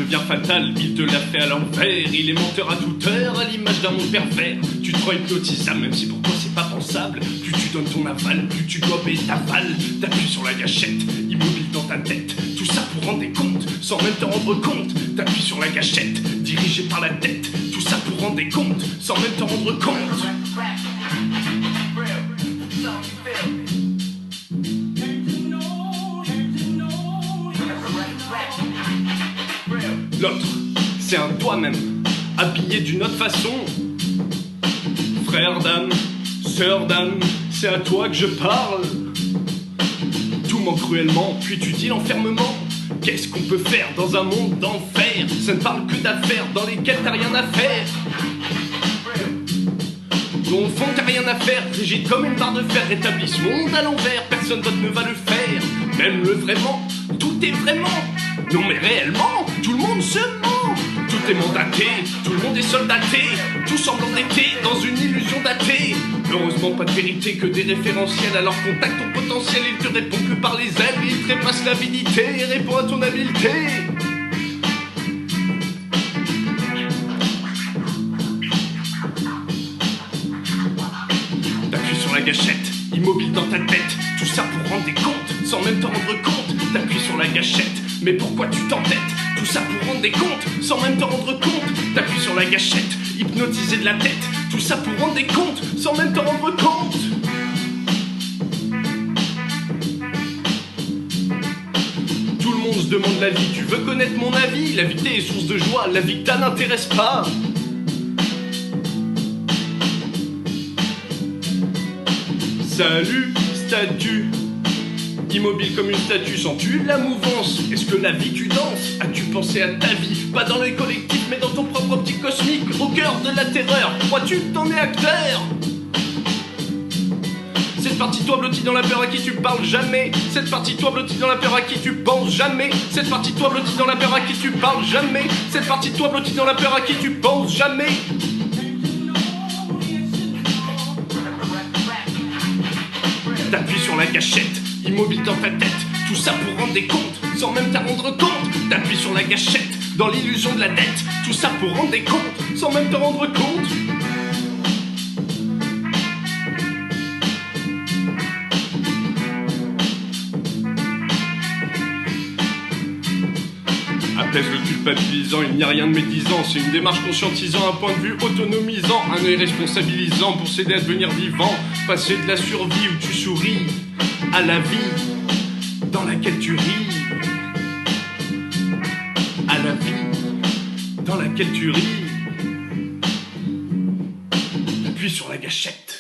devient fatal, il te l'a fait à l'envers. Il est menteur à toute heure, à l'image d'un monde pervers. Tu te crois hypnotisable, même si pour toi c'est pas pensable. Plus tu donnes ton aval, plus tu gobes et t'avales. T'appuies sur la gâchette, immobile dans ta tête. Tout ça pour rendre des comptes, sans même te rendre compte. T'appuies sur la gâchette, dirigé par la tête. Tout ça pour rendre des comptes, sans même te rendre compte. L'autre, c'est un toi-même, habillé d'une autre façon. Frère d'âme, sœur d'âme, c'est à toi que je parle. Tout manque cruellement, puis tu dis l'enfermement. Qu'est-ce qu'on peut faire dans un monde d'enfer? Ça ne parle que d'affaires dans lesquelles t'as rien à faire. Au fond t'as rien à faire, rigide comme une barre de fer. Rétablis ce monde à l'envers, personne d'autre ne va le faire. Même le vraiment, tout est vraiment. Non mais réellement, tout le monde se ment. Tout est mandaté, tout le monde est soldaté. Tout semble endetté dans une illusion datée. Heureusement pas de vérité, que des référentiels. Alors contacte ton potentiel, il te répond que par les ailes. Il trépasse l'avidité et répond à ton habileté. T'appuies sur la gâchette, immobile dans ta tête. Tout ça pour rendre des comptes, sans même t'en rendre compte. T'appuies sur la gâchette, mais pourquoi tu t'entêtes? Tout ça pour rendre des comptes, sans même t'en rendre compte. T'appuies sur la gâchette, hypnotisé de la tête. Tout ça pour rendre des comptes, sans même t'en rendre compte. Tout le monde se demande la vie, tu veux connaître mon avis? La vie que t'es est source de joie, la vie que t'as n'intéresse pas. Salut, statue. Immobile comme une statue, sens-tu la mouvance? Est-ce que la vie tu danses? As-tu pensé à ta vie? Pas dans le collectif mais dans ton propre optique cosmique. Au cœur de la terreur, crois-tu que t'en es acteur? Cette partie toi blottie dans la peur à qui tu parles jamais. Cette partie toi blottie dans la peur à qui tu penses jamais. Cette partie toi blottie dans la peur à qui tu parles jamais. Cette partie toi blottie dans la peur à qui tu penses jamais. T'appuies sur la gâchette, immobile dans ta tête. Tout ça pour rendre des comptes, sans même t'en rendre compte. T'appuies sur la gâchette, dans l'illusion de la dette. Tout ça pour rendre des comptes, sans même t'en rendre compte. Apaise le culpabilisant, il n'y a rien de médisant. C'est une démarche conscientisant, un point de vue autonomisant. Un œil responsabilisant pour s'aider à devenir vivant. Passer de la survie où tu souris à la vie dans laquelle tu ris. À la vie dans laquelle tu ris. Appuie sur la gâchette.